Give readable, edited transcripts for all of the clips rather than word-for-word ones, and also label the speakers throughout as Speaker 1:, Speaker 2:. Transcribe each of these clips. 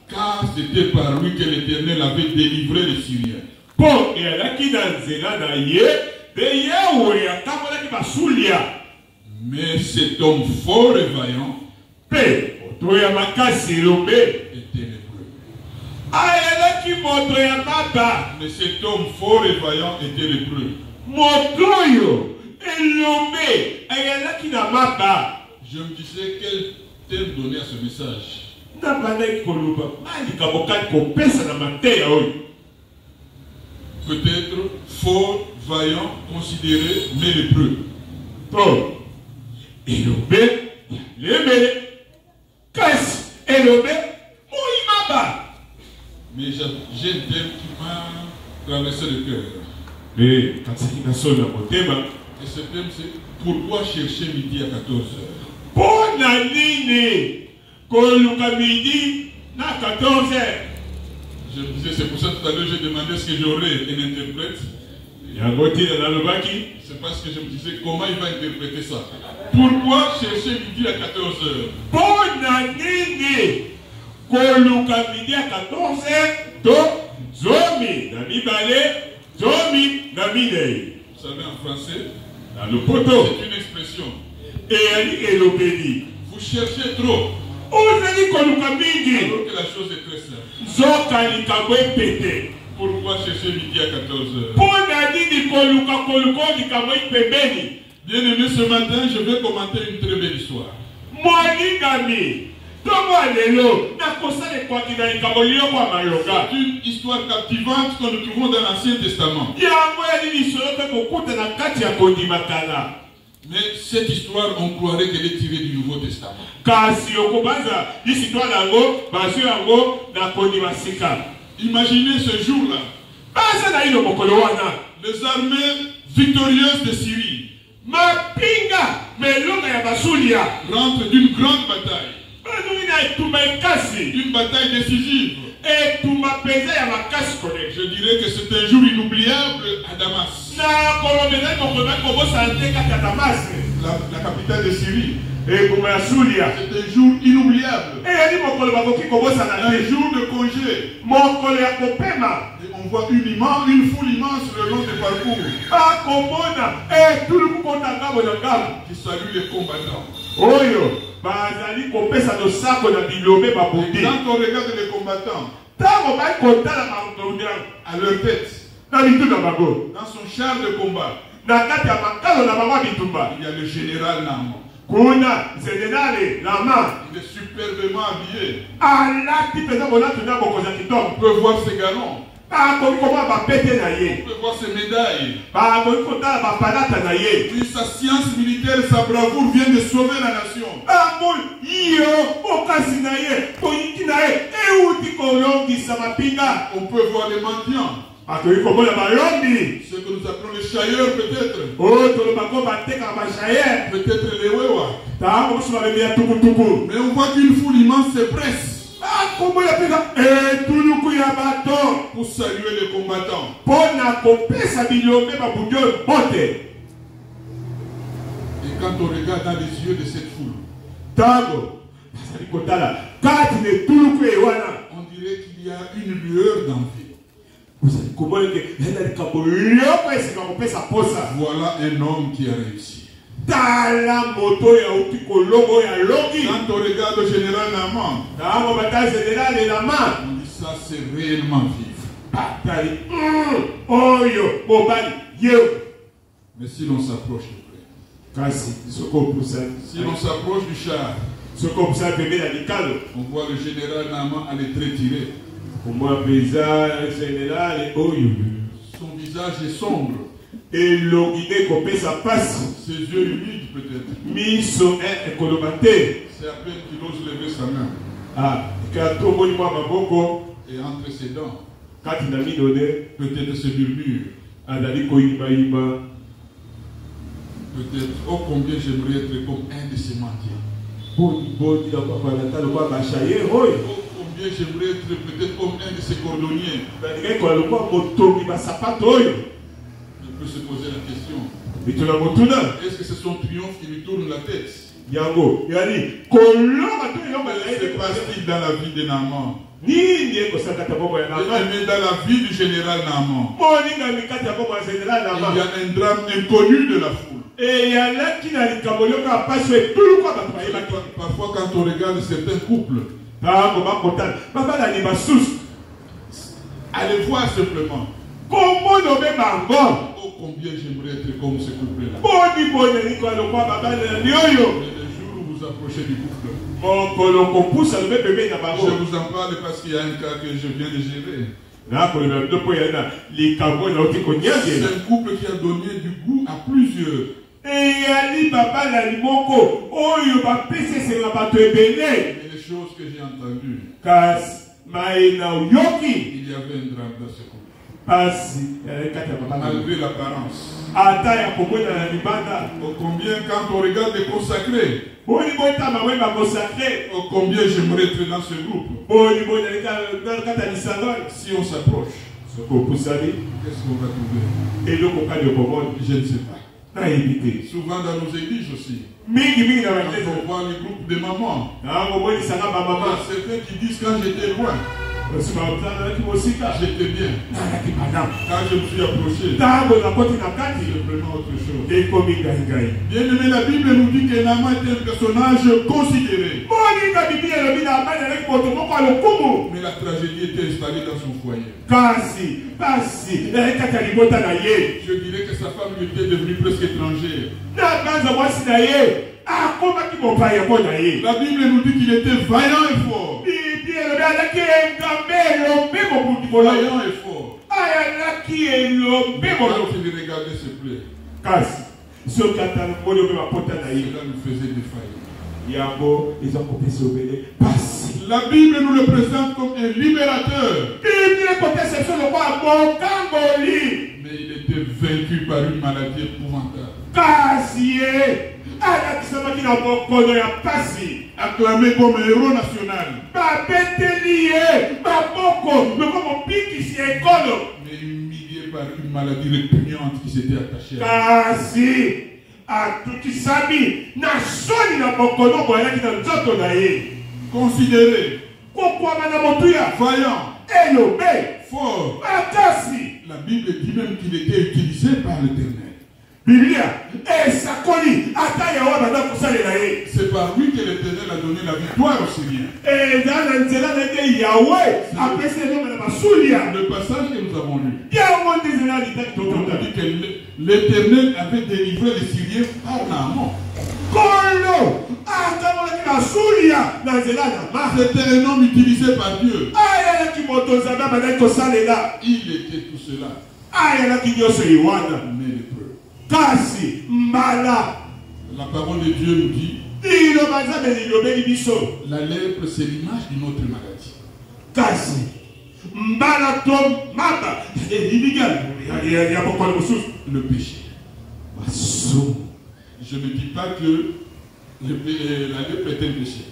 Speaker 1: Car c'était par lui que l'Éternel avait délivré les Syriens. Mais cet homme fort et vaillant était lépreux. Mais cet homme fort et vaillant était lépreux. Je me disais quel thème donner à ce message. Peut-être fort, vaillant, considéré, mais lépreux. Mais j'ai un thème qui m'a traversé le cœur. Et ce thème c'est pourquoi chercher midi à 14h. Je me disais, c'est pour ça tout à l'heure j'ai demandé ce que j'aurais un interprète. C'est parce que je me disais comment il va interpréter ça. Pourquoi chercher midi à 14h? Vous savez en français, c'est une expression. Vous cherchez trop. Alors que la chose est très simple. Pourquoi chercher midi à 14h? Bien aimé, ce matin, je vais commenter une très belle histoire. C'est une histoire captivante que nous trouvons dans l'Ancien Testament. Mais cette histoire, on croirait qu'elle est tirée du Nouveau Testament. Imaginez ce jour-là. Les armées victorieuses de Syrie rentrent d'une grande bataille. Une bataille décisive. Je dirais que c'est un jour inoubliable à Damas. La capitale de Syrie. C'est un jour inoubliable. Un jour de congé. Et on voit une foule immense le long du parcours qui salue les combattants. Et quand on regarde les combattants, à leur tête, dans son char de combat, il y a le général Naaman. Il est superbement habillé. On peut voir ses galons. On peut voir ses médailles. Puis sa science militaire, sa bravoure vient de sauver la nation. On peut voir les mendiants. Ce que nous appelons les chailleurs peut-être. Peut-être les wewa. Mais on voit qu'une foule immense se presse pour saluer les combattants. Et quand on regarde dans les yeux de cette foule, on dirait qu'il y a une lueur d'envie. Voilà un homme qui a réussi. Quand on regarde le général Naaman, on dit ça c'est réellement vivre. Mais si l'on s'approche de près, si l'on s'approche du char, on voit le général Naaman aller très tiré. Son visage est sombre. Ses yeux humides peut-être. C'est à peine qu'il ose lever sa main. Et entre ses dents, peut-être se murmure. Peut-être, oh combien j'aimerais être comme un de ces mendiants. Oh combien j'aimerais être peut-être comme un de ces cordonniers. On peut se poser la question. Est-ce que c'est son triomphe qui lui tourne la tête? Yango, yani,
Speaker 2: se passe-t-il dans la vie de Naaman?
Speaker 1: Et
Speaker 2: dans la vie du général Naaman, il y a un drame inconnu de la foule. Parfois, quand on regarde certains couples, allez voir simplement. Oh, combien j'aimerais être comme ce couple-là. Le jour où vous approchez du couple, je vous en parle parce qu'il y a un cas que je viens de gérer. C'est un couple qui a donné du goût à plusieurs. Et les choses que j'ai entendues, il y avait un drame dans ce couple. Malgré l'apparence. Combien quand on regarde les consacrés, combien j'aimerais être dans ce groupe. Si on s'approche, qu'est-ce qu'on va trouver? Je ne sais pas. Souvent dans nos églises aussi, quand on voit les groupes de mamans, il y a certains qui disent quand j'étais loin, j'étais bien. Quand je me suis approché, c'est vraiment autre chose. Bien aimé, la Bible nous dit que Naaman était un personnage considéré. Mais la tragédie était installée dans son foyer. Je dirais que sa femme lui était devenue presque étrangère. La Bible nous dit qu'il était vaillant et fort. Vaillant et fort. Quand il regardait ses plaies, cela nous faisait défaillir. La Bible nous le présente comme un libérateur. Mais il était vaincu par une maladie épouvantable. Acclamé comme un héros national. Mais humilié par une maladie répugnante qui s'était attachée à lui. Considéré, vaillant, fort. La Bible dit même qu'il était utilisé par l'Éternel. C'est par lui que l'Éternel a donné la victoire aux Syriens. Le passage que nous avons lu, on dit que l'Éternel avait délivré les Syriens par Naaman. C'était un homme utilisé par Dieu. Il était tout cela. Mais lépreux. La parole de Dieu nous dit, la lèpre c'est l'image d'une autre maladie. Le péché. Je ne dis pas que la lèpre est un péché.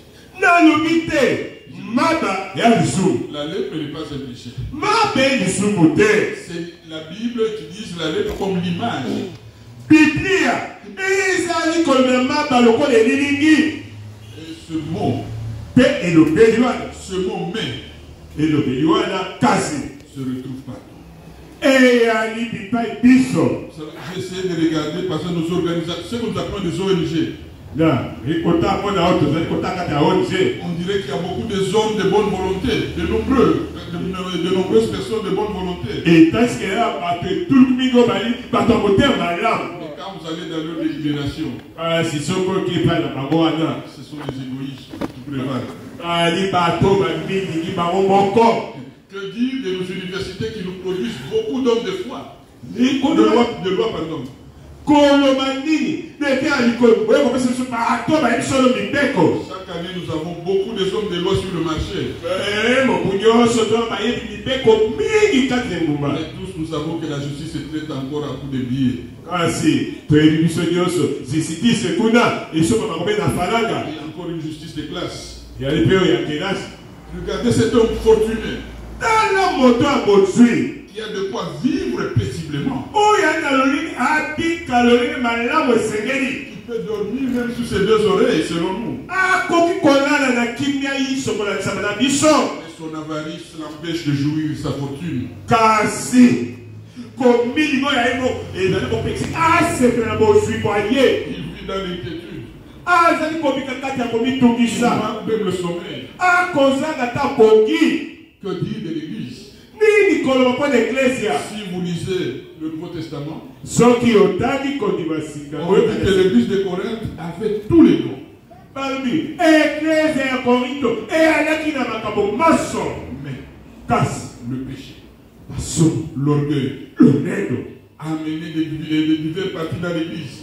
Speaker 2: La lèpre n'est pas un péché. C'est la Bible qui dit la lèpre comme l'image. Et ce mot, mais, se retrouve partout. J'essaie de regarder parce que nos organisations, ce que nous appelons des ONG, on dirait qu'il y a beaucoup de hommes de bonne volonté, de nombreuses personnes de bonne volonté. Mais quand vous allez dans leur délibération, ce sont les égoïstes qui prévalent. Que dire de nos universités qui nous produisent beaucoup d'hommes de foi, de loi, pardon. Chaque année, nous avons beaucoup de hommes de loi sur le marché. Mais tous nous savons que la justice est traite encore à coup de billets. Il y a encore une justice de classe. Regardez cet homme fortuné qui a de quoi vivre paisiblement. Qui peut dormir même sur ses deux oreilles, selon nous. Mais son avarice l'empêche de jouir de sa fortune. Il vit dans l'inquiétude. Il manque même le sommeil. Que dire de l'Église? Si vous lisez le Nouveau Testament, on dit que l'Église de Corinthe avait tous les dons. Mais le péché, l'orgueil, a amené de diverses parties dans l'Église.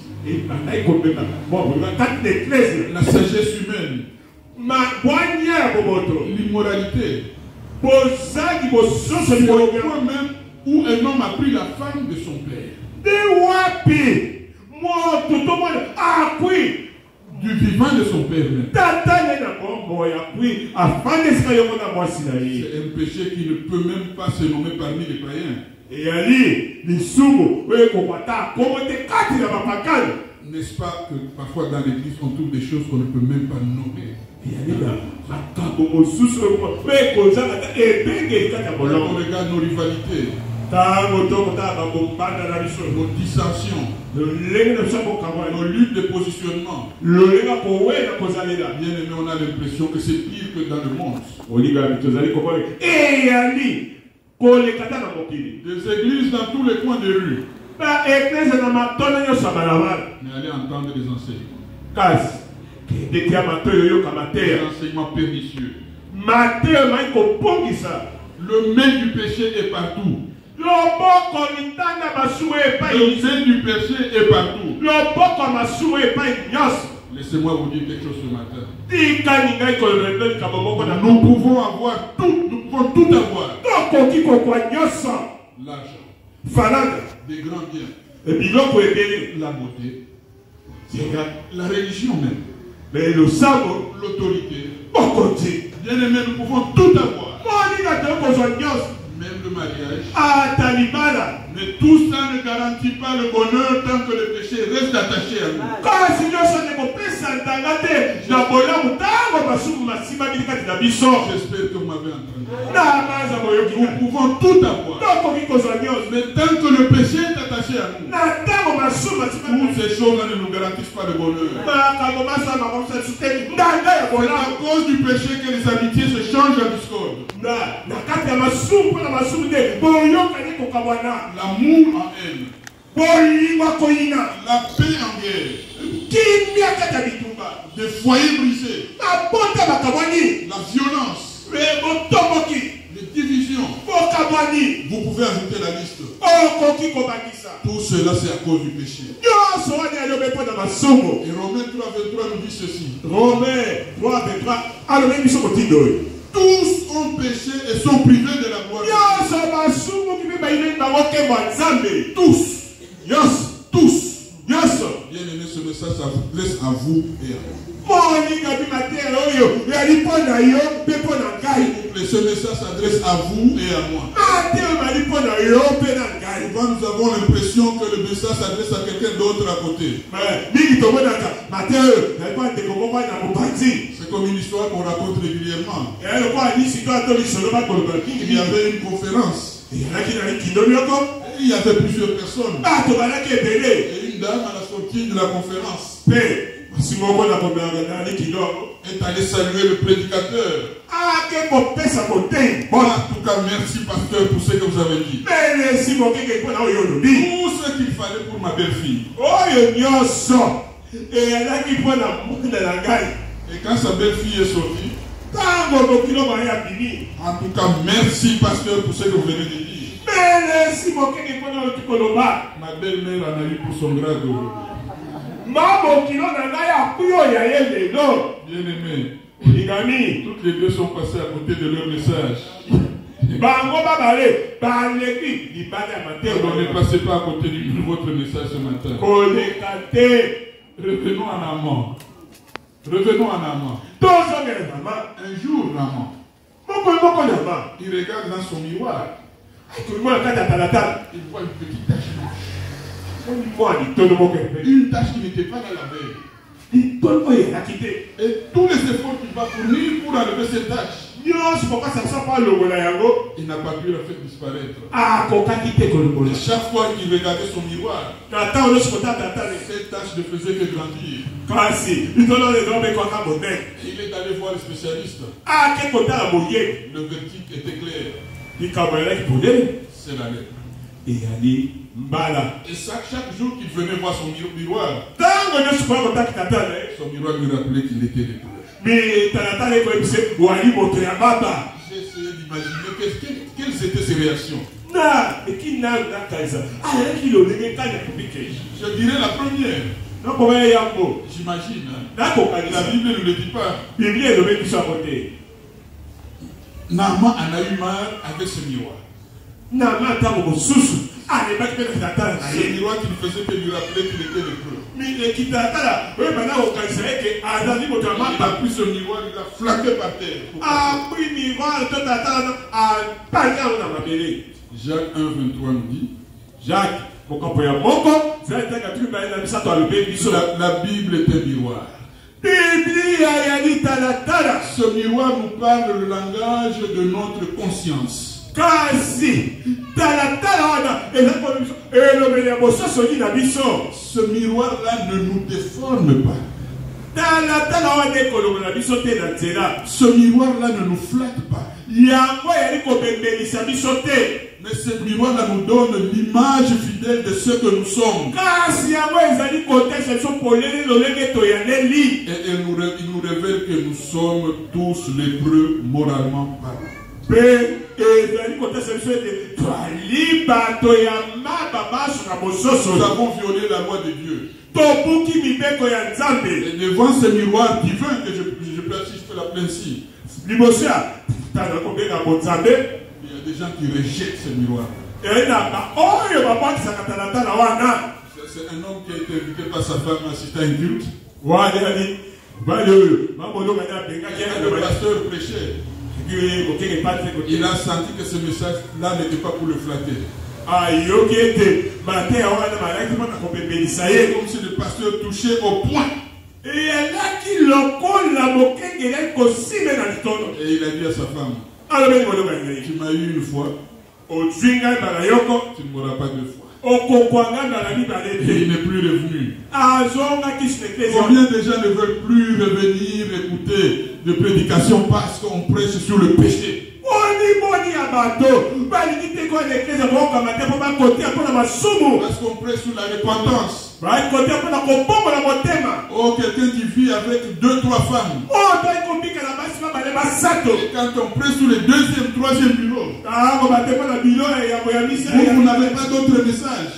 Speaker 2: La sagesse humaine, l'immoralité. C'est le point même où un homme a pris la femme de son père. Du vivant de son père même. C'est un péché qui ne peut même pas se nommer parmi les païens. N'est-ce pas que parfois dans l'église on trouve des choses qu'on ne peut même pas nommer? Quand on regarde nos rivalités, nos dissensions, nos luttes de positionnement, bien aimé, on a l'impression que c'est pire que dans le monde. Des églises dans tous les coins de rue. Mais allez entendre des enseignements. Des enseignements pernicieux. Le mail du péché est partout. Le mail du péché est partout. Laissez-moi vous dire quelque chose ce matin. Nous pouvons avoir tout, nous pouvons tout avoir. L'argent, des grands biens, la beauté, la religion même, l'autorité. Bien aimé, nous pouvons tout avoir. Même le mariage. Mais tout ça ne garantit pas le bonheur tant que le péché reste attaché à nous. J'espère que vous m'avez entendu. Nous pouvons tout avoir. Mais tant que le péché est attaché à nous, toutes ces choses-là ne nous garantissent pas le bonheur. C'est à cause du péché que les amitiés se changent en discorde. L'amour en haine. La paix en guerre. Des foyers brisés. La violence. Les divisions. Vous pouvez ajouter la liste. Tout cela c'est à cause du péché. Et Romains 3:23 nous dit ceci. Tous ont péché et sont privés de la gloire de Dieu. Tous. Tous. Bien aimé, ce message s'adresse à vous et à moi. Ce message s'adresse à vous et à moi. Souvent nous avons l'impression que le message s'adresse à quelqu'un d'autre à côté. C'est comme une histoire qu'on raconte régulièrement. Il y avait une conférence. Il y avait plusieurs personnes. Et une dame à la sortie de la conférence est allée saluer le prédicateur. En tout cas, merci pasteur pour ce que vous avez dit. Tout ce qu'il fallait pour ma belle-fille. Et quand sa belle-fille est sortie, en tout cas, merci pasteur pour ce que vous venez de dire. Ma belle-mère en a eu pour son grade. Bien aimé, toutes les deux sont passées à côté de leur message. Alors ne passez pas à côté de votre message ce matin. Revenons en amont. Un jour, Naman, il regarde dans son miroir. Il voit une petite tache blanche. Une tâche qui n'était pas dans la veille. Et tous les efforts qu'il va fournir pour enlever cette tâche, il n'a pas pu la faire disparaître. Chaque fois qu'il regardait son miroir, cette tâche ne faisait que grandir. Il est allé voir le spécialiste. Le verdict était clair. C'est la lèpre. Et chaque jour qu'il venait voir son miroir, son miroir lui rappelait qu'il était lépreux. J'ai essayé d'imaginer quelles étaient ses réactions. Je dirais la première. J'imagine. La Bible ne le dit pas. Naaman en a eu marre avec ce miroir. Ce miroir qui ne faisait que lui rappeler qu'il était lépreux. Il a pris ce miroir, il l'a flaqué par terre. Jacques 1, 23 nous dit. La Bible est un miroir. Ce miroir nous parle le langage de notre conscience. Ce miroir-là ne nous déforme pas. Ce miroir-là ne nous flatte pas. Mais ce miroir-là nous donne l'image fidèle de ce que nous sommes. Et il nous révèle que nous sommes tous lépreux moralement parlant. Nous avons violé la loi de Dieu. Et devant ce miroir divin que je peux assister la pleine ci, il y a des gens qui rejettent ce miroir. C'est un homme qui a été invité par sa femme à assister à une culte. Le pasteur prêchait. Il a senti que ce message-là n'était pas pour le flatter. Comme si le pasteur touchait au point. Et il a dit à sa femme, tu m'as eu une fois, tu ne m'auras pas deux fois. Et il n'est plus revenu. Combien de gens ne veulent plus revenir écouter de prédication parce qu'on prêche sur le péché? Parce qu'on prêche sur la repentance. Oh, quelqu'un qui vit avec 2-3 femmes. Et quand on prêche sur le deuxième, troisième bureau, vous n'avez pas d'autre message.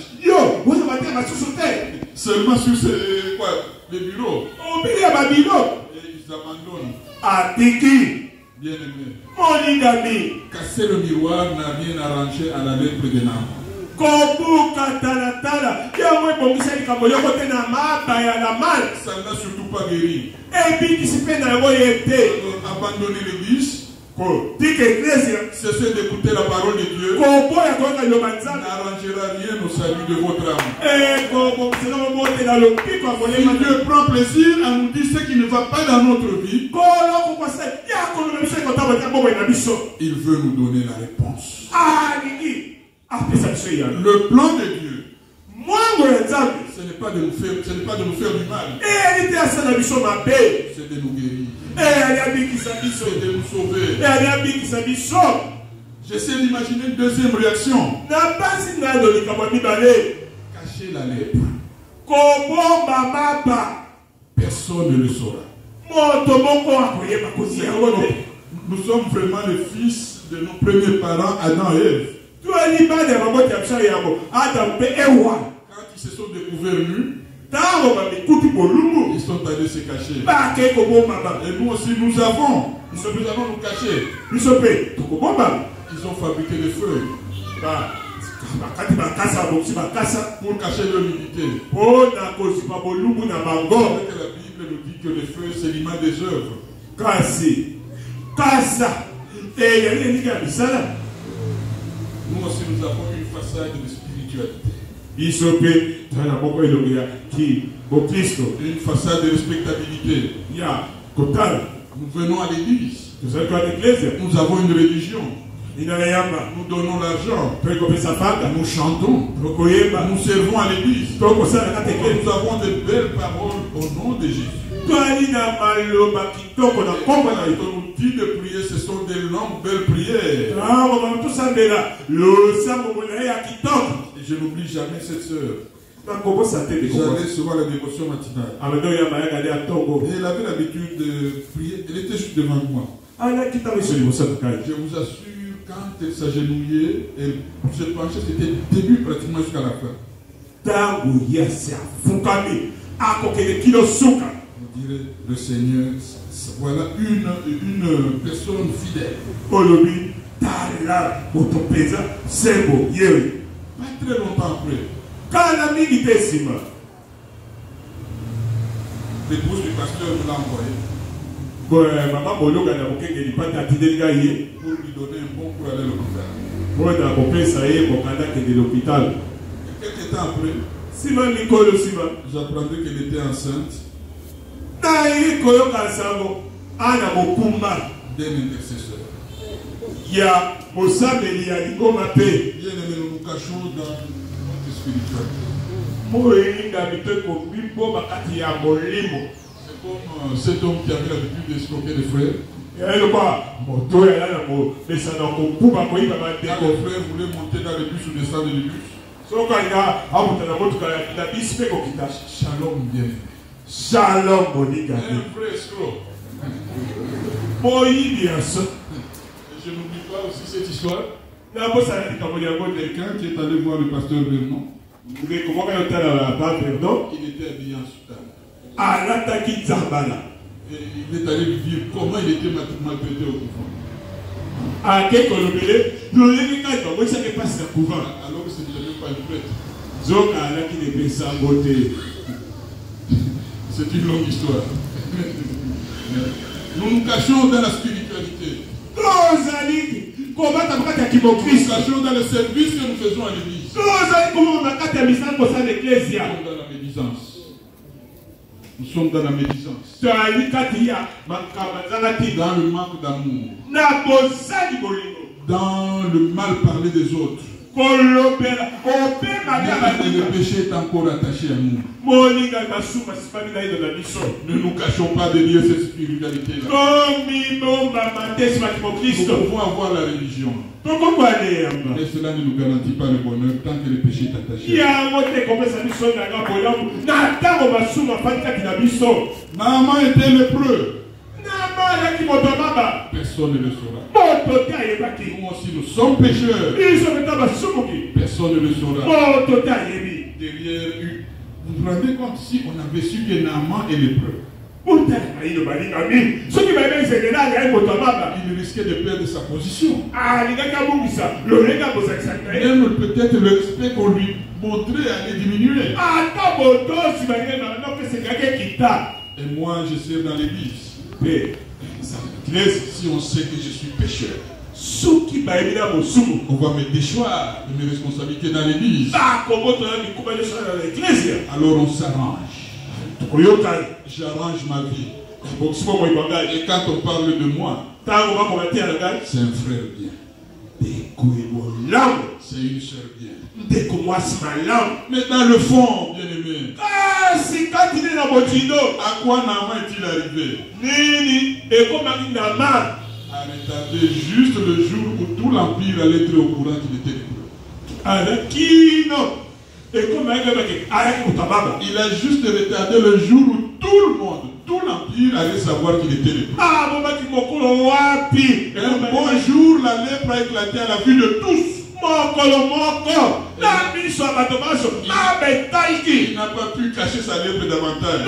Speaker 2: Seulement sur les bureaux. Et ils abandonnent. Bien aimé. Casser le miroir n'a rien arrangé à la lèpre de Naaman. Ça n'a surtout pas guéri. Abandonner l'église, cesser d'écouter la parole de Dieu, n'arrangera rien au salut de votre âme. Si Dieu prend plaisir à nous dire ce qui ne va pas dans notre vie, il veut nous donner la réponse. Le plan de Dieu, ce n'est pas de nous faire du mal, c'est de nous guérir, c'est de nous sauver. J'essaie d'imaginer une deuxième réaction. Cacher la lèpre, personne ne le saura. Nous sommes vraiment les fils de nos premiers parents, Adam et Ève. Quand ils se sont découverts nus, ils sont allés se cacher. Et nous aussi, nous avons nous cacher. Ils ont fabriqué des feuilles pour cacher leur nudité. La Bible nous dit que les feuilles, c'est l'image des œuvres. Nous aussi, nous avons une façade de spiritualité. Une
Speaker 1: façade de respectabilité. Nous venons à l'église. Nous avons une religion. Nous donnons l'argent. Nous chantons. Nous servons à l'église. Nous avons de belles paroles au nom de Jésus. On nous dit de prier, ce sont des longues belles prières. Et je n'oublie jamais cette sœur. J'allais souvent à la dévotion matinale. Et elle avait l'habitude de prier. Elle était juste devant moi. Je vous assure, quand elle s'agenouillait, elle se penchait, c'était le début pratiquement jusqu'à la fin. On dirait, le Seigneur, voilà une personne fidèle. Pas très longtemps après, l'épouse du pasteur nous l'a envoyé pour lui donner un bon pour aller à l'hôpital. Quelques temps après, j'apprendais qu'elle était enceinte d'un intercesseur. Bien aimé, nous nous cachons dans notre spiritualité. C'est comme cet homme qui avait l'habitude d'escroquer les frères. Quand les frères voulaient monter dans le bus ou descendre du bus. Shalom bien.
Speaker 2: Shalom Monica.
Speaker 1: Un vrai escroc. Je n'oublie pas aussi cette histoire. Quelqu'un qui est allé voir le pasteur Vernon. Il était habillé en soutane. Et il est allé lui dire comment il était maltraité au couvent. Alors que ce n'était même pas une prêtre. C'est une longue histoire. Nous nous cachons dans la spiritualité. Nous nous cachons dans le service que nous faisons à l'église. Nous sommes dans la médisance. Nous sommes dans la médisance. Dans le manque d'amour. Dans le mal parler des autres. Le péché est encore attaché à nous. Ne nous cachons pas derrière cette spiritualité-là. Nous pouvons avoir la religion. Mais cela ne nous garantit pas le bonheur tant que le péché est attaché. Naaman était lépreux. Personne ne le saura. Nous aussi nous sommes pécheurs. Personne ne le saura. Derrière, vous vous rendez compte si on avait su que Naaman est lépreux. Il risquait de perdre sa position. Même peut-être le respect qu'on lui montrait allait diminuer. Et moi je sers dans l'église. Si on sait que je suis pécheur, on va me déchoir de mes responsabilités dans l'église. Alors on s'arrange. J'arrange ma vie. Et quand on parle de moi, c'est un frère bien. C'est une soeur bien. Mais dans le fond, bien aimé, à quoi Naaman est-il arrivé? À retarder juste le jour où tout l'empire allait être au courant qu'il était lépreux. Il a juste retardé le jour où tout le monde, tout l'empire allait savoir qu'il était lépreux. Un bon jour, la lèpre a éclaté à la vue de tous. Il n'a pas pu cacher sa lèpre davantage.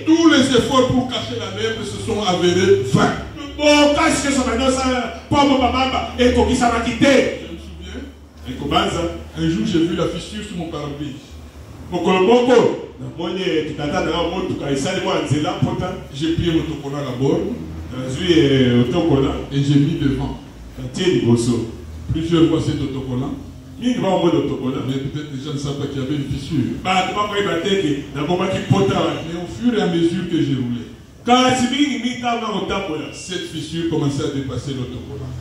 Speaker 1: Tous les efforts pour cacher la lèpre se sont avérés vains. Je me souviens, un jour j'ai vu la fissure sur mon pare-brise. J'ai pris mon autocollant à la borne et j'ai mis devant. Plusieurs fois cet autocollant.
Speaker 2: Mais
Speaker 1: peut-être les gens ne savent pas qu'il y avait une fissure. Mais au fur et à mesure que j'ai roulé, cette fissure commençait à dépasser l'autocollant.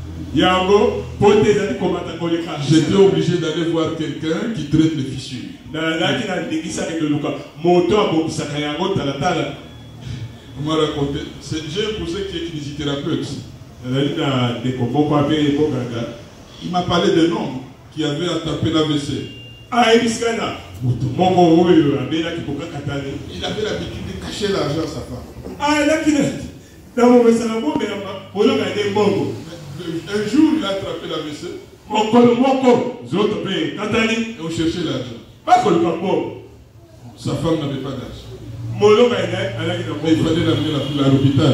Speaker 1: J'étais obligé d'aller voir quelqu'un qui traite les fissures. On m'a raconté, j'ai un cousin qui est kinésithérapeute. Il m'a parlé d'un homme qui avait attrapé l'AVC. Il avait l'habitude de cacher l'argent à sa femme. Un jour, il a attrapé l'AVC. Et on cherchait l'argent. Sa femme n'avait pas d'argent. Mais il fallait l'amener à l'hôpital.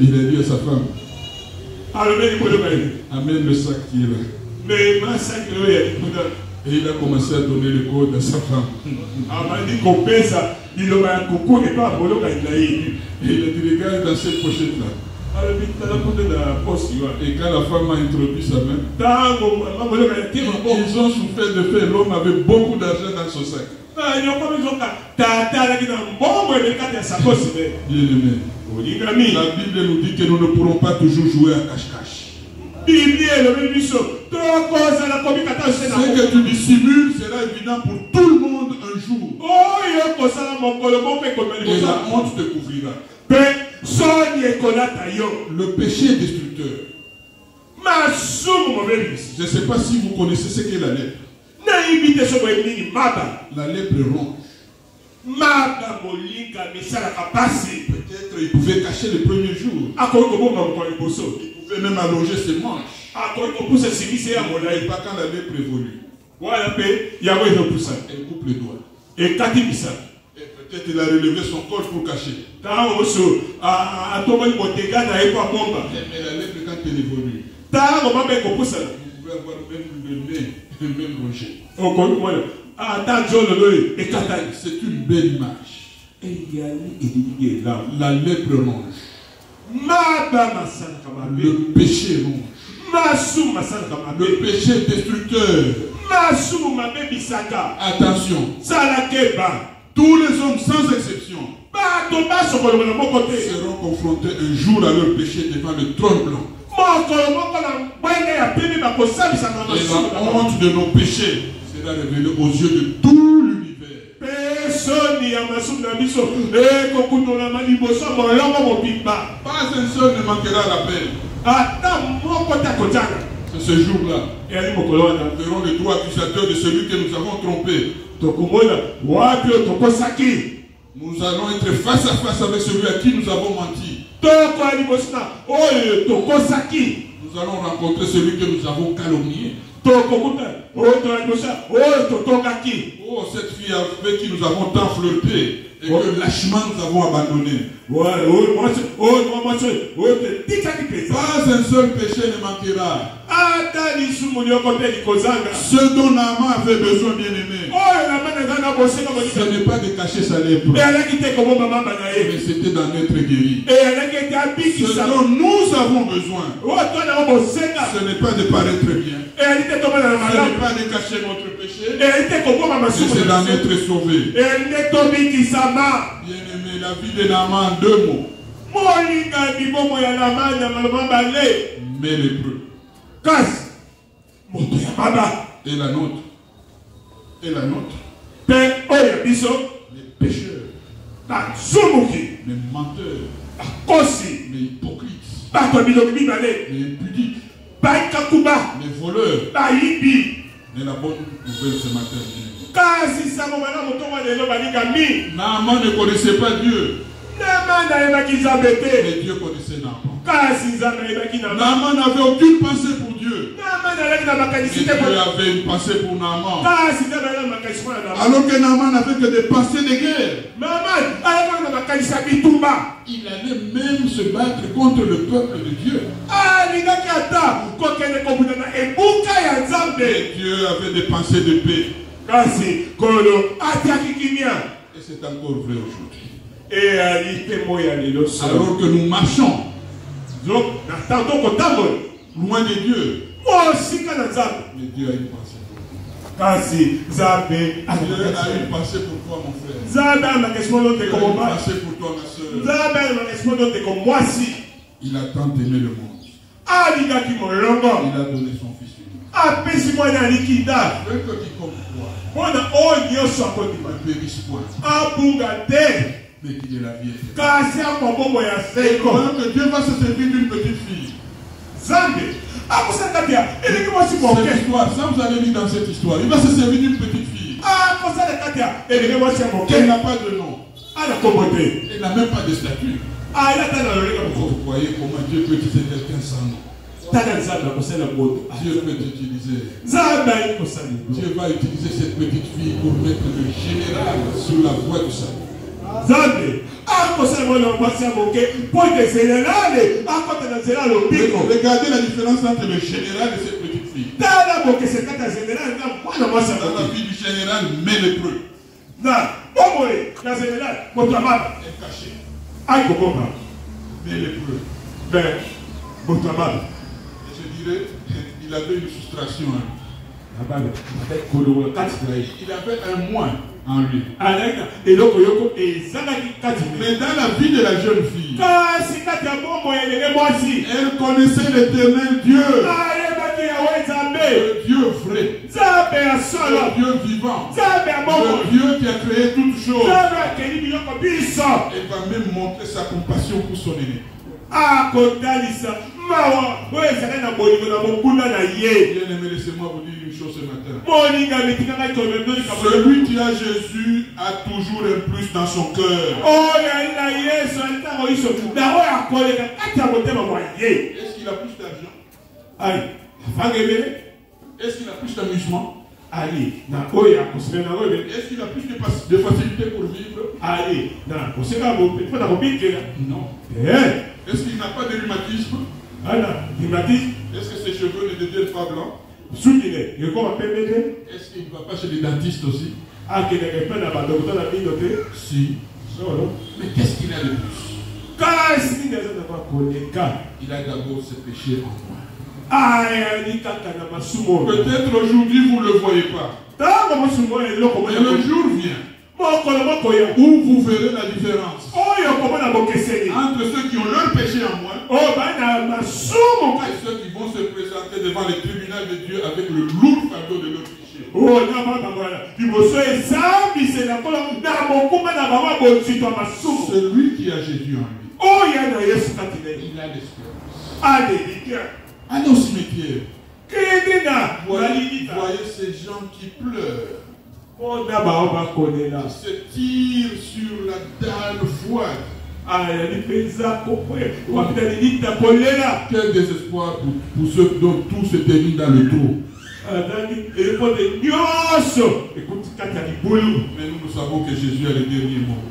Speaker 1: Il a dit à sa femme, amène le sac qui est là. Et il a commencé à donner le code à sa femme. Et il a dit, regarde dans cette pochette-là. Et quand la femme a introduit sa main, ils ont souffert de fait. L'homme avait beaucoup d'argent dans son sac. Bien-aimé, la Bible nous dit que nous ne pourrons pas toujours jouer à cache-cache. Ce que tu dissimules sera évident pour tout le monde un jour. Et la honte te couvrira. Le péché est destructeur. Je ne sais pas si vous connaissez ce qu'est la lèpre. La lèpre ronge. Peut-être il pouvait cacher les premiers jours. Il pouvait même allonger ses manches. Pas quand la lèpre évolue. Elle coupe les doigts. Et peut-être il a relevé son corps pour cacher. Mais la lèpre, quand elle évolue, vous pouvez avoir même le nez, même rongé. C'est une belle image. La lèpre ronge. Le péché ronge. Le péché destructeur. Attention. Tous les hommes sans exception seront confrontés un jour à leur péché devant le trône blanc. Et la honte de nos péchés sera révélée aux yeux de tout l'univers. Pas un seul ne manquera à l'appel. C'est ce jour-là. Nous verrons le droit accusateur de celui que nous avons trompé. Nous allons être face à face avec celui à qui nous avons menti. Nous allons rencontrer celui que nous avons calomnié. Oh, cette fille avec qui nous avons tant flirté et que lâchement nous avons abandonné. Pas un seul péché ne manquera. Ce dont Naaman avait besoin, bien-aimé, ce n'est pas de cacher sa lèpre, mais c'était d'en être guéri. Ce dont nous avons besoin, ce n'est pas de paraître bien, ce n'est pas de cacher notre péché, mais c'est d'en être sauvé. Bien-aimé, la vie de Naaman, deux mots. Mais lépreux. Et la nôtre. Et la nôtre. Les pécheurs. Les menteurs. Les hypocrites. Les impudiques. Les voleurs. Mais la bonne nouvelle ce matin. Naaman ne connaissait pas Dieu. Mais Dieu connaissait Naaman. Naaman n'avait aucune pensée pour Dieu. Mais Dieu avait une pensée pour Naaman. Alors que Naaman n'avait que des pensées de guerre. Il allait même se battre contre le peuple de Dieu. Et Dieu avait des pensées de paix. Et c'est encore vrai aujourd'hui. Alors que nous marchons loin de Dieu,
Speaker 2: Mais Dieu a une pensée pour toi. Dieu a une pensée pour toi, mon frère. Dieu a une pensée pour toi, ma soeur. Il a tant aimé le monde. Il a donné son fils unique. Afin que quiconque croit ne périsse point, mais qu'il ait la vie éternelle. Pendant que Dieu va se servir d'une petite fille. Cette histoire, ça vous allez lire dans cette histoire. Il va se servir d'une petite fille. Elle n'a pas de nom. Elle n'a même pas de statut. Vous voyez comment Dieu peut utiliser quelqu'un sans nom. Dieu peut t'utiliser. Dieu va utiliser cette petite fille pour mettre le général sur la voie du salut. Regardez la différence entre le général et cette petite fille. Dans la vie du général, mais lépreux. Est caché. Mais lépreux. Et je dirais, il avait une soustraction. Il avait un moins en lui. Mais dans la vie de la jeune fille, elle connaissait l'éternel Dieu. Le Dieu vrai. Le Dieu vivant. Le Dieu qui a créé toutes choses. Elle va même montrer sa compassion pour son aîné. Bien-aimé, laissez-moi vous dire une chose ce matin. Celui qui a Jésus a toujours un plus dans son cœur. Est-ce qu'il a plus d'argent? Est-ce qu'il a plus d'amusement? Est-ce qu'il a plus de facilité pour vivre? Non. Est-ce qu'il n'a pas de rhumatisme? Est-ce que ses cheveux ne deviennent pas blancs? Est-ce qu'il ne va pas chez les dentistes aussi? Si. Mais qu'est-ce qu'il a de plus? Il a d'abord ce péché en moi. Peut-être aujourd'hui vous ne le voyez pas. Mais le jour vient où vous verrez la différence entre ceux qui ont leur péché en moi et ceux qui vont se présenter devant les tribunaux de Dieu avec le lourd fardeau de leur péché. Celui qui a Jésus en lui, il a l'espérance. Allez au cimetière. Voyez ces gens qui pleurent. Qui se tirent sur la dalle froide. Quel désespoir pour ceux dont tout se termine dans le trou. Mais nous savons que Jésus a le dernier mot.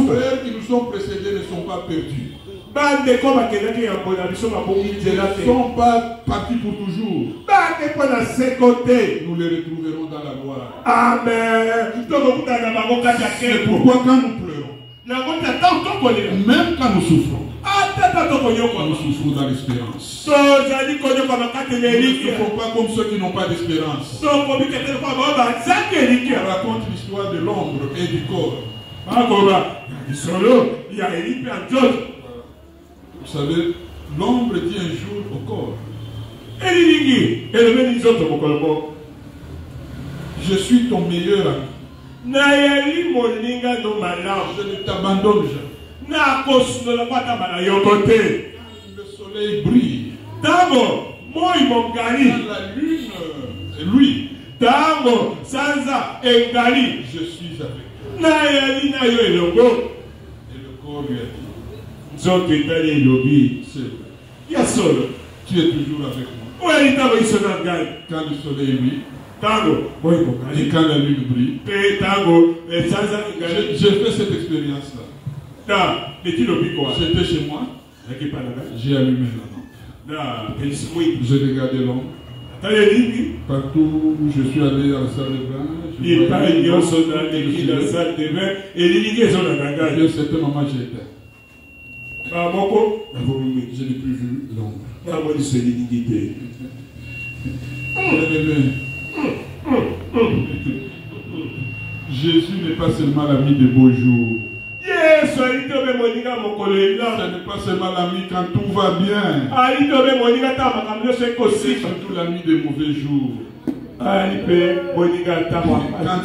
Speaker 2: Frères qui nous sont précédés ne sont pas perdus. Ils ne sont pas partis pour toujours. Nous les retrouverons dans la gloire. Amen. C'est pourquoi quand nous pleurons, même quand nous souffrons, nous souffrons dans l'espérance. Ne font pas comme ceux qui n'ont pas d'espérance. On raconte l'histoire de l'ombre et du corps. Vous savez, l'ombre dit un jour au corps: je suis ton meilleur ami. Je ne t'abandonne jamais. Le soleil brille. Dans la lune, lui. Je suis avec lui. Et le corps lui a dit: c'est vrai. Tu es toujours avec moi. Quand le soleil brille et quand la lune brille, j'ai fait cette expérience-là. J'étais chez moi, j'ai allumé la lampe, j'ai regardé l'ombre. Partout où je suis allé dans la salle de bain, et à un certain moment j'étais. Je n'ai plus vu l'ombre. Jésus n'est pas seulement l'ami des beaux jours. Ce n'est pas seulement l'ami quand tout va bien. C'est surtout l'ami des mauvais jours. Quand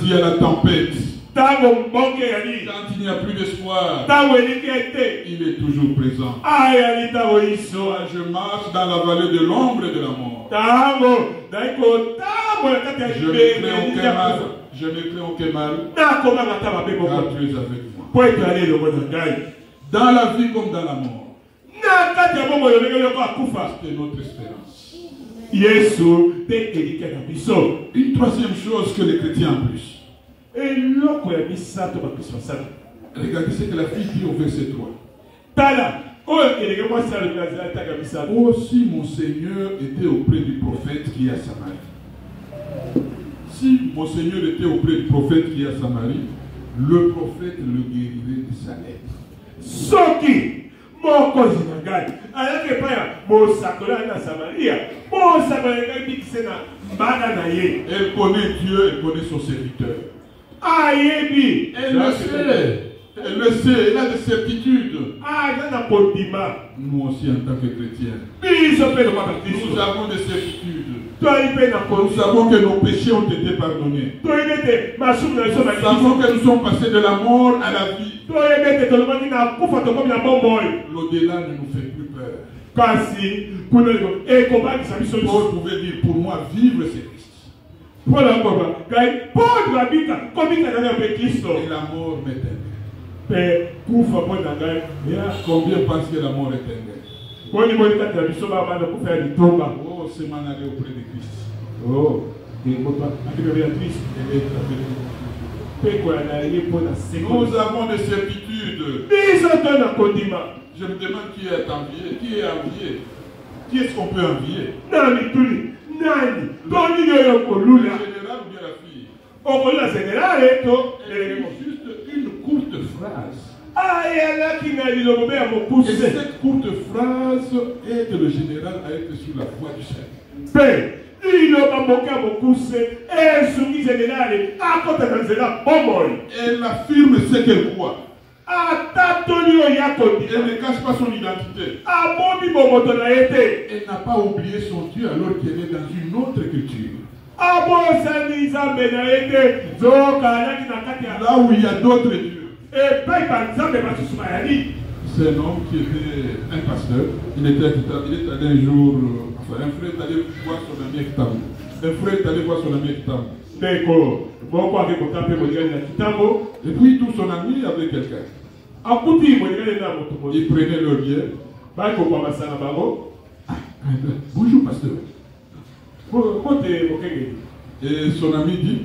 Speaker 2: il y a la tempête, quand il n'y a plus d'espoir, il est toujours présent. Je marche dans la vallée de l'ombre et de la mort. Je ne crains aucun mal. Car tu es avec moi. Dans la vie comme dans la mort. C'est notre espérance. Une troisième chose que les chrétiens ont plus. Regardez ce que la fille dit au verset 3. Aussi mon Seigneur était auprès du prophète qui est à Samarie. Si mon Seigneur était auprès du prophète qui est à Samarie, le prophète le guérirait de sa lèpre. Soki, mon cousin Nagai, alors que mon sacola na Samaria, mon Samaria qui s'est na bananaye. Elle connaît Dieu, elle connaît son serviteur. Aïebi, elle le sait. Elle le sait, elle a des certitudes. Nous aussi en tant que chrétiens, nous avons des certitudes. Nous savons que nos péchés ont été pardonnés. Nous savons que nous sommes passés de la mort à la vie. L'au-delà ne nous fait plus peur. Paul pouvait dire, pour moi, vivre c'est Christ. Et la mort m'éteint. Combien pensent que la mort est éternelle? Oh, c'est m'en aller auprès de Christ. Oh, nous avons des certitudes. Je me demande qui est envié. Qui est envié? Qui est-ce qu'on peut envier? Le général ou bien la fille? Juste une courte phrase. Et cette courte phrase aide le général à être sur la voie du salut. Elle affirme ce qu'elle croit. Elle ne cache pas son identité. Elle n'a pas oublié son Dieu alors qu'elle est dans une autre culture. Là où il y a d'autres dieux. C'est un homme qui était un pasteur. Il est allé un jour, enfin un frère est allé voir son ami Ektam. Un frère est allé voir son ami Ektam. Et puis tout son ami avait quelqu'un. Il prenait leur bière. Bonjour pasteur. Et son ami dit,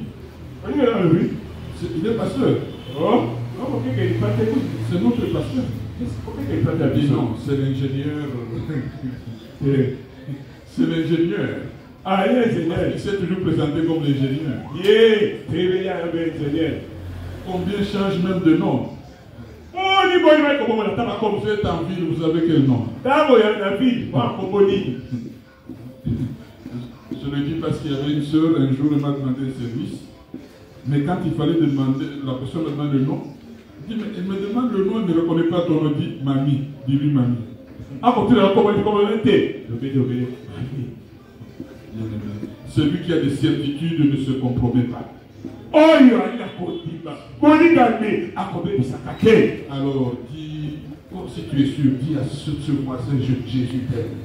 Speaker 2: il est pasteur. C'est notre pasteur. Il dit non, c'est l'ingénieur. C'est l'ingénieur. Il s'est toujours présenté comme l'ingénieur. Combien change même de nom? Vous êtes en ville, vous avez quel nom? Je le dis parce qu'il y avait une soeur, un jour, elle m'a demandé un service. Mais quand il fallait demander, la personne me demande le nom. Il dit, mais elle me demande le nom, elle ne reconnaît pas ton nom. Il dit, mamie. Dis-lui mamie. Celui qui a des certitudes ne se compromet pas. Alors, dis, si tu es sûr, dis à ce voisin, Jésus t'aime.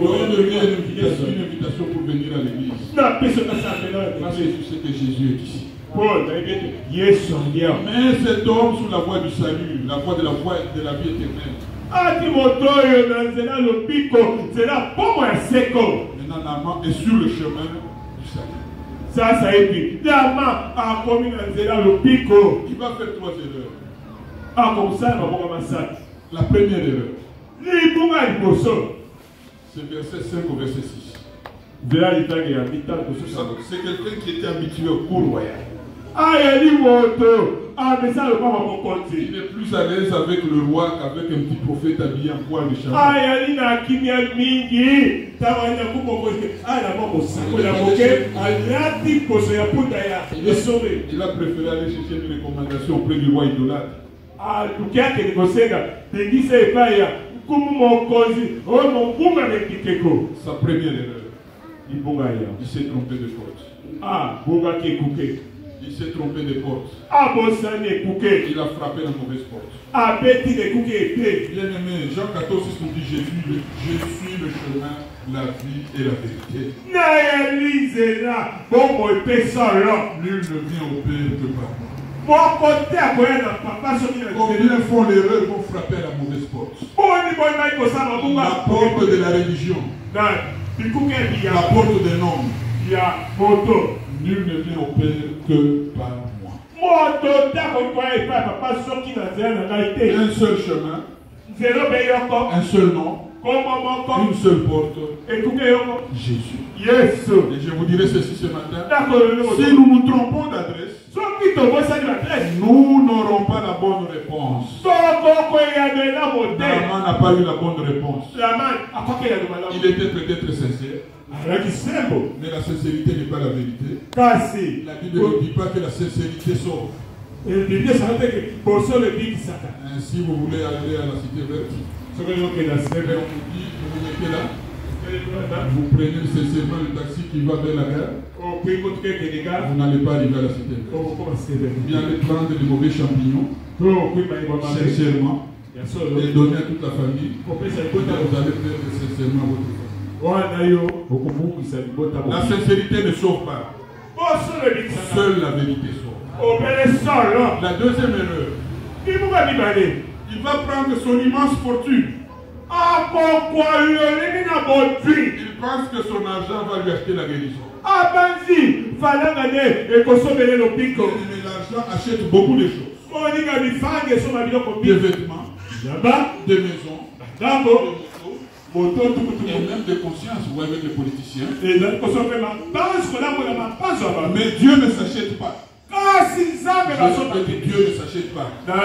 Speaker 2: Donne-lui une invitation pour venir à l'église. Parce que tu sais que Jésus est ici. Mais cet homme sur la voie du salut, la voie de la vie éternelle. Maintenant, est sur le chemin du salut. Il va faire 3 erreurs. La première erreur, c'est verset 5 au verset 6. C'est quelqu'un qui était habitué au cours royal.
Speaker 1: Ah, mais ça, le pas mon compte.
Speaker 2: Il est plus à l'aise avec le roi qu'avec un petit prophète habillé en poil de chameau.
Speaker 1: Ah, il y a qui vient mingi. Ah, la maman aussi.
Speaker 2: Il a préféré aller chercher une recommandation auprès du roi idolâtre.
Speaker 1: Ah, tu qui a que négocier. Tu dis c'est pas ya. Comme mon cause. Oh, mon boum avec Kikeko.
Speaker 2: Sa première erreur.
Speaker 1: Il
Speaker 2: s'est trompé de porte.
Speaker 1: Ah, Boga qui est coupé.
Speaker 2: Il s'est trompé de porte.
Speaker 1: Ah, bon, ça n'est coupé.
Speaker 2: Il a frappé la mauvaise porte.
Speaker 1: Ah, petit de cookies.
Speaker 2: Bien aimé, Jean 14, c'est ce qu'on dit, je suis le chemin, la vie et la vérité.
Speaker 1: N'ayalisez là. Bon, moi, personne là.
Speaker 2: Nul ne vient au Père que par moi.
Speaker 1: Mon côté à quoi papa
Speaker 2: combien font l'erreur vont frapper à la mauvaise porte? La porte de la religion. La porte des noms. Nul ne vient au Père que par moi. Un seul chemin. Un seul nom. Une seule porte. Jésus.
Speaker 1: Yes.
Speaker 2: Et je vous dirai ceci ce matin. Si nous nous trompons d'adresse, nous n'aurons pas la bonne réponse. Naaman n'a pas eu la bonne réponse. Il était peut-être sincère. Mais la sincérité n'est pas la vérité. La Bible ne dit pas que la sincérité sauve. Ainsi, vous voulez aller à la cité verte. On vous dit, vous mettez là. Vous prenez sincèrement le taxi qui va vers la gare. Vous n'allez pas arriver à la cité verte. Vous allez prendre des mauvais champignons. Sincèrement. Et donner à toute la famille. Vous allez faire sincèrement votre famille. La sincérité ne sauve pas. Seule la vérité sauve. La deuxième erreur. Il va prendre son immense fortune. Il pense que son argent va lui acheter la guérison. Mais l'argent achète beaucoup de choses. Des vêtements, des maisons, des motos, et même des consciences, vous voyez, avec les politiciens. Mais Dieu ne s'achète pas. Dieu ne s'achète pas. Dans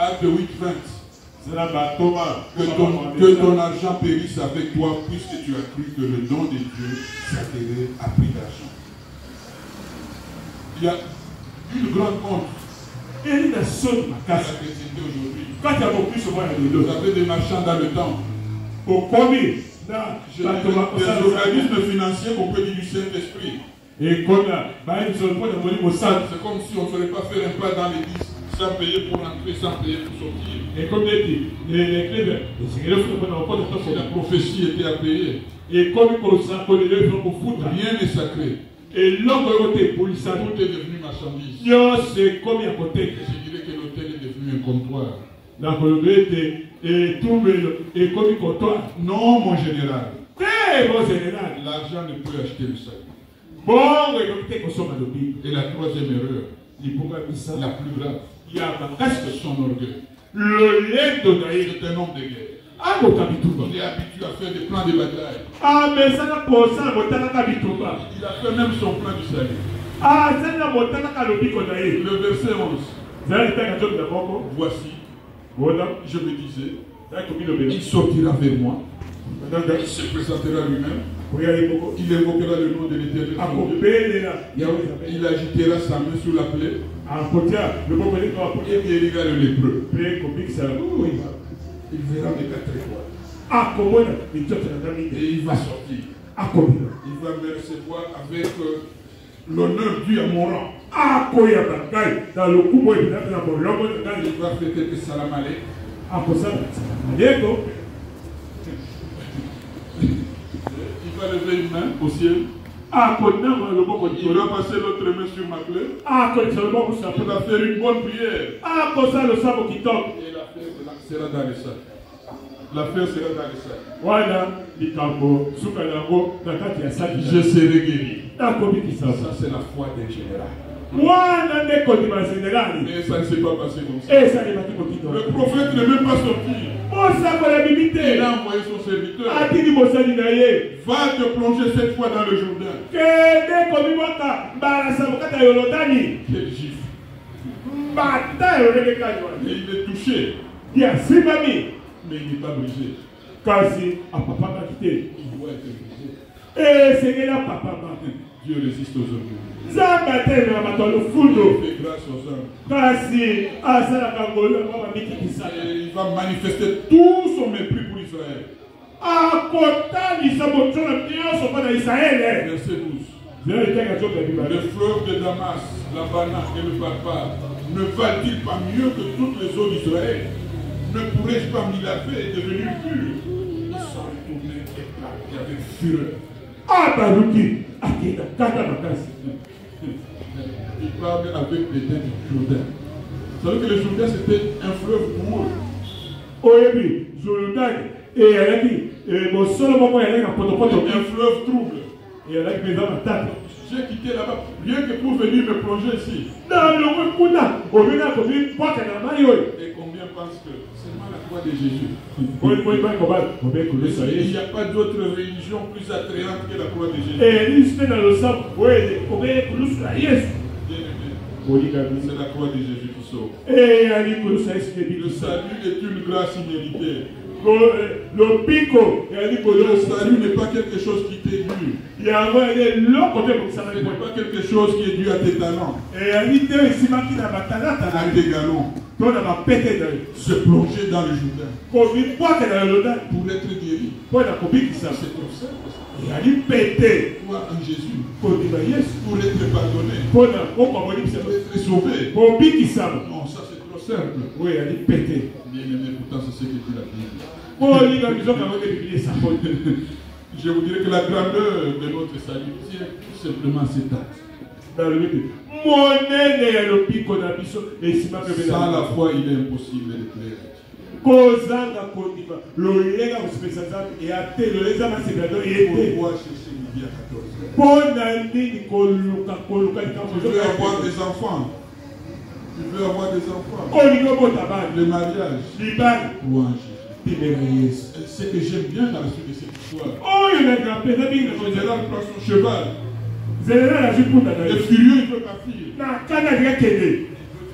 Speaker 2: Acte 8, 20. Que ton argent périsse avec toi, puisque tu as cru que le don de Dieu s'attirait à prix d'argent. Il y a une grande honte à la chrétienté aujourd'hui. Vous avez des marchands dans le temple. Des organismes financiers qu'on peut dire du Saint-Esprit. C'est comme si on ne ferait pas faire un pas dans l'église sans payer pour entrer, sans payer pour sortir. Et comme si la prophétie était à payer. Rien n'est sacré. Tout est devenu marchandise. Je dirais que l'hôtel est devenu un comptoir. Non, mon général. L'argent ne peut acheter le salut. Et la troisième erreur, la plus grave, c'est son orgueil. C'est un homme de guerre. Il est habitué à faire des plans de bataille. Il a fait même son plan du salut. Le verset 11. Voici, je me disais, il sortira vers moi. Il se présentera lui-même. Il évoquera le nom de l'Éternel. Il agitera sa main sous la plaie. Et il guérira le lépreux. Il verra les 4 étoiles. Et il va sortir. Il va me recevoir avec l'honneur dû à mon rang. Il va faire quelques salam alek. Il va lever une main au ciel. Il va passer l'autre main sur ma plaie. Il va faire une bonne prière. Et l'affaire sera dans le sac. L'affaire sera dans le sac. Je serai guéri. Ça, c'est la foi d'un général. Mais ça ne s'est pas passé comme ça. Le prophète ne veut pas sortir. Il a envoyé son serviteur. Va te plonger cette fois dans le Jourdain. Quel gifle. Et il est touché.
Speaker 1: Mais il
Speaker 2: n'est pas brisé.
Speaker 1: Il doit être brisé.
Speaker 2: Dieu résiste aux orgueilleux.
Speaker 1: Il fait grâce aux hommes.
Speaker 2: Et il va manifester tout son mépris pour Israël. Verset 12. Le fleuve de Damas, l'Abana et le Papa ne valent-ils pas mieux que toutes les eaux d'Israël? Ne pourrais-je pas m'y laver et devenir pur? Ils sont retournés éclatés avec fureur. Il parle avec les têtes du Jourdain. Vous savez que le Jourdain c'était un fleuve boueux. Un fleuve trouble. J'ai quitté là-bas rien que pour venir me plonger ici. Et combien pensent que seulement la croix de Jésus? Il n'y a pas d'autre religion plus attrayante que la croix de Jésus. C'est la croix de Jésus qui sauve. Le salut est une grâce imméritée. Le salut n'est pas quelque chose qui t'est dû. Ce n'est pas quelque chose qui est dû à tes talents, à tes galons. Se plonger dans le Jourdain pour être guéri. C'est trop simple. Toi en Jésus, pour être pardonné, pour être sauvé. Non, ça c'est trop simple. Bien aimé, pourtant c'est ce que dit la Bible. Je vous dirais que la grandeur de notre salut tient tout simplement à cet acte. Sans la foi, il est impossible de plaire. Pourquoi chercher midi à 14h? Tu veux avoir des enfants. Tu veux avoir des enfants. Le mariage. Louange. Ce que j'aime bien dans la suite de cette histoire. Le général prend son cheval. Le furieux, il veut partir. Il veut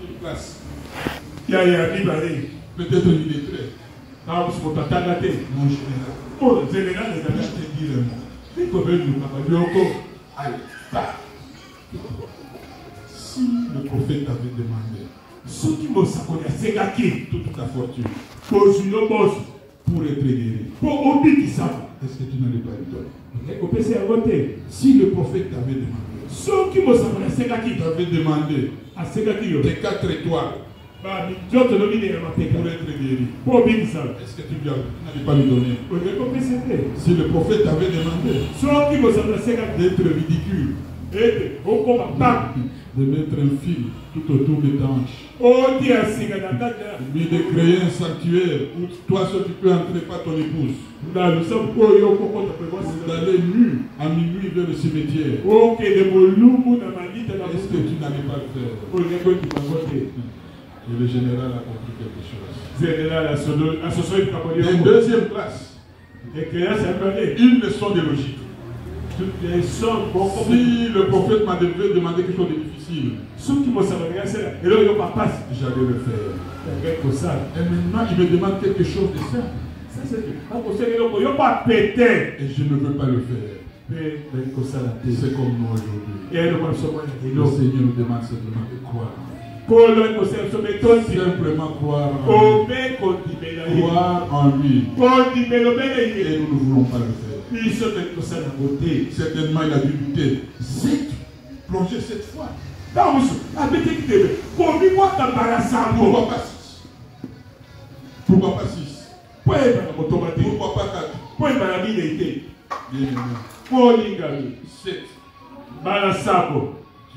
Speaker 2: une place. Peut-être il est prêt. Mon général, je te dire un mot. Si le prophète avait demandé toute ta fortune pour être guéri, est-ce que tu n'allais pas lui donner? Si le prophète t'avait demandé tes 4 étoiles pour être guéri, est-ce que tu n'allais pas lui donner? Si le prophète t'avait demandé d'être ridicule, de mettre un fil tout autour de ta hanche, lui de créer un sanctuaire où toi seul tu peux entrer pas ton épouse, d'aller nu à minuit vers le cimetière, est-ce que tu n'allais pas le faire? Et le général a compris quelque chose. En deuxième classe, une leçon de logique. Si le prophète m'a demandé quelque chose de difficile, j'allais le faire. Et maintenant, il me demande quelque chose de simple. Et je ne veux pas le faire. C'est comme nous aujourd'hui. Le Seigneur nous demande simplement de croire. Simplement croire en lui. Et nous ne voulons pas le faire. Certainement, il a dû douter. C'est plongé cette fois. Pourquoi pas 6? Pourquoi pas 6? Pourquoi pas 4? Bien aimé. 7.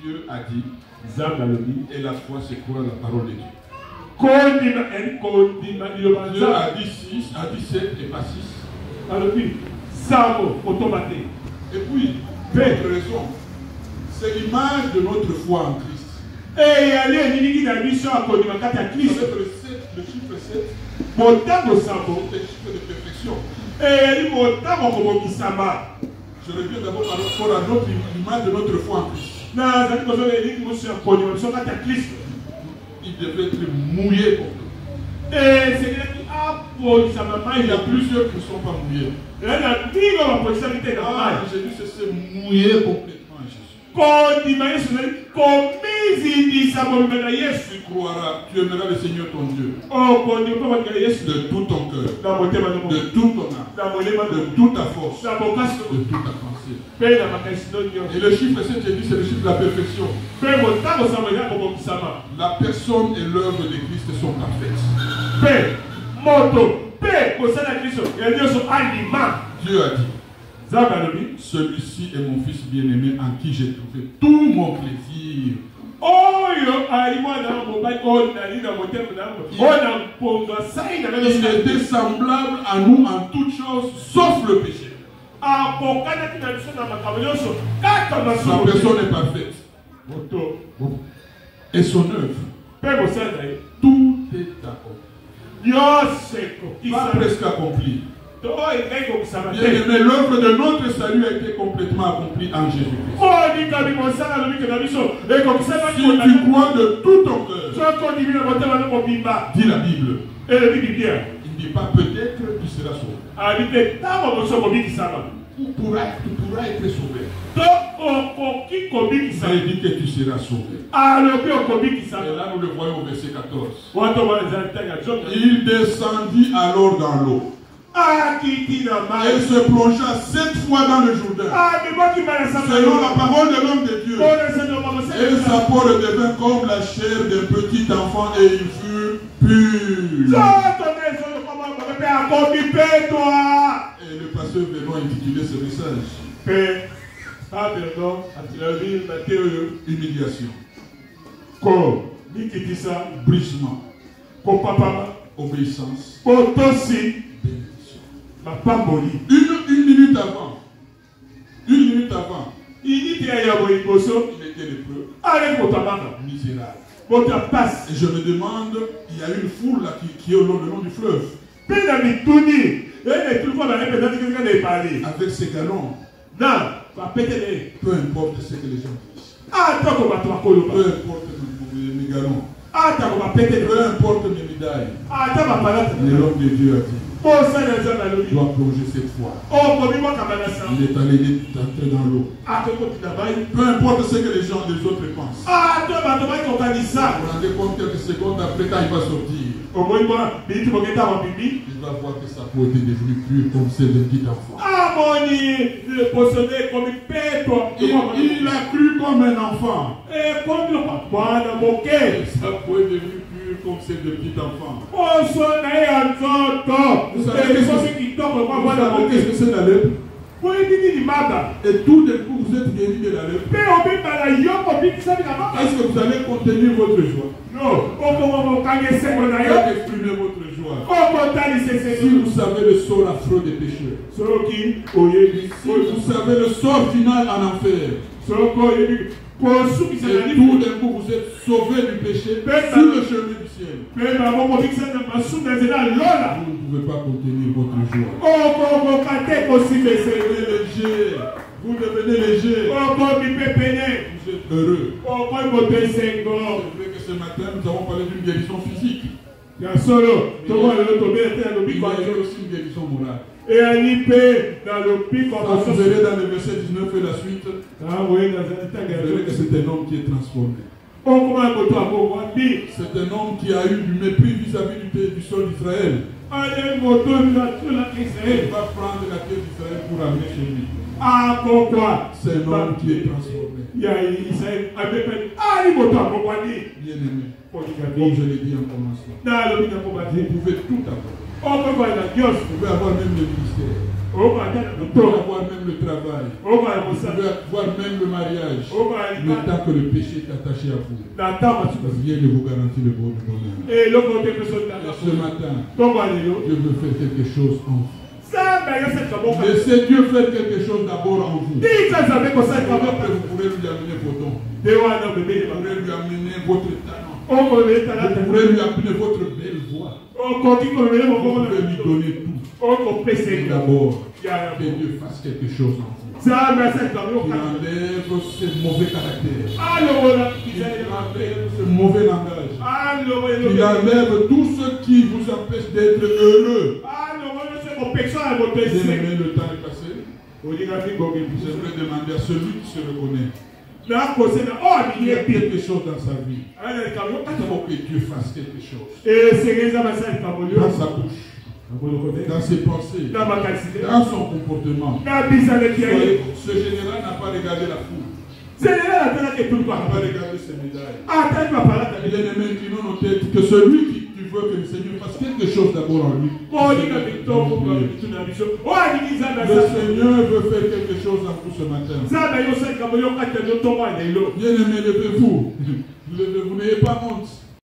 Speaker 2: Dieu a dit. Et la foi, c'est quoi la parole de Dieu? Dieu a dit 6, a dit 7 et pas 6. Et puis, l'autre raison, c'est l'image de notre foi en Christ. Le chiffre 7, c'est le chiffre de perfection. Je reviens d'abord par rapport à l'image de notre foi en Christ. il devait être mouillé complètement.
Speaker 1: Et c'est
Speaker 2: il y a plusieurs qui ne sont pas mouillés. Jésus s'est mouillé complètement à Jésus. Tu croiras, tu aimeras le Seigneur ton Dieu de tout ton cœur, de toute ton âme, de toute ta force, de toute ta pensée. Et le chiffre 7, j'ai dit, c'est le chiffre de la perfection. La personne et l'œuvre de Christ sont parfaites. Dieu a dit, celui-ci est mon fils bien-aimé en qui j'ai trouvé tout mon plaisir. Il était semblable à nous en toutes choses, sauf le péché. Sa personne est parfaite. Et son œuvre, tout est accompli. Pas presque accompli. Bien aimé, l'œuvre de notre salut a été complètement accomplie en Jésus-Christ. Si tu crois de tout ton cœur, dit la Bible, il ne dit pas peut-être tu seras sauvé. Tu pourras être sauvé. Mais il dit que tu seras sauvé. Et là nous le voyons au verset 14. Il descendit alors dans l'eau. Et se plongea 7 fois dans le Jourdain, selon la parole de l'homme de Dieu. Et sa peau devint comme la chair d'un petit enfant et il fut pur. Et le pasteur Benoît intitulait ce message humiliation, brisement, obéissance, une minute avant, il était lépreux, misérable. Et je me demande, il y a une foule là qui est au long du fleuve. Avec ses galons. Peu importe ce que les gens disent. Peu importe mes galons. Peu importe mes médailles. L'homme de Dieu a dit. Il doit plonger cette fois. Il est allé entrer dans l'eau. Peu importe ce que les autres pensent. Vous vous rendez compte quelques secondes après quand il va sortir. Il va voir que sa peau était devenue pure comme celle d'un petit enfant. Il a cru comme un enfant. Sa peau est devenue pure comme celle d'un petit enfant. Vous savez qu'est-ce que c'est la lèpre? Et tout d'un coup vous êtes guéri de la lèpre. Est-ce que vous allez contenir votre joie?
Speaker 1: Non.
Speaker 2: Exprimez votre joie. Si vous savez le sort affreux des pécheurs, si vous savez le sort final en enfer, et tout d'un coup vous êtes sauvé du péché sur le chemin du ciel, vous ne pouvez pas contenir votre joie. Vous devenez léger. Vous êtes heureux. C'est vrai que ce matin nous avons parlé d'une guérison physique. Il y a aussi une guérison morale. Vous verrez dans le verset 19 et la suite, vous verrez que c'est un homme qui est transformé. C'est un homme qui a eu du mépris vis-à-vis du sol d'Israël. Il va prendre la terre d'Israël pour amener chez lui. C'est un homme qui est transformé. Bien-aimé, comme je l'ai dit en commençant, vous pouvez tout avoir. Vous pouvez avoir même le ministère. Vous pouvez avoir même le travail. Vous pouvez avoir même le mariage. Mais tant que le péché est attaché à vous, rien ne vous garantit le bonheur. Et ce matin, Dieu veut faire quelque chose en vous. Laissez Dieu faire quelque chose d'abord en vous. Après, vous pourrez lui amener vos dons. Vous pourrez lui amener votre talent. Vous pourrez lui amener votre belle voix. Vous pouvez lui donner tout. D'abord, que Dieu fasse quelque chose en vous. Il enlève ce mauvais caractère. Il enlève ce mauvais langage. Il enlève tout ce qui vous empêche d'être heureux. Bien-aimé, le temps est passé. J'aimerais demander à celui qui se reconnaît. Il y a quelque chose dans sa vie. Il faut que Dieu fasse quelque chose. Dans sa bouche, dans ses pensées, dans son comportement. Ce général n'a pas regardé la foule. Il n'a pas regardé ses médailles. Il est maintenant dans nos têtes que celui qui veut que le Seigneur fasse quelque chose d'abord en lui. Le Seigneur veut faire quelque chose en vous ce matin. Bien-aimé, levez-vous. Vous n'ayez pas honte.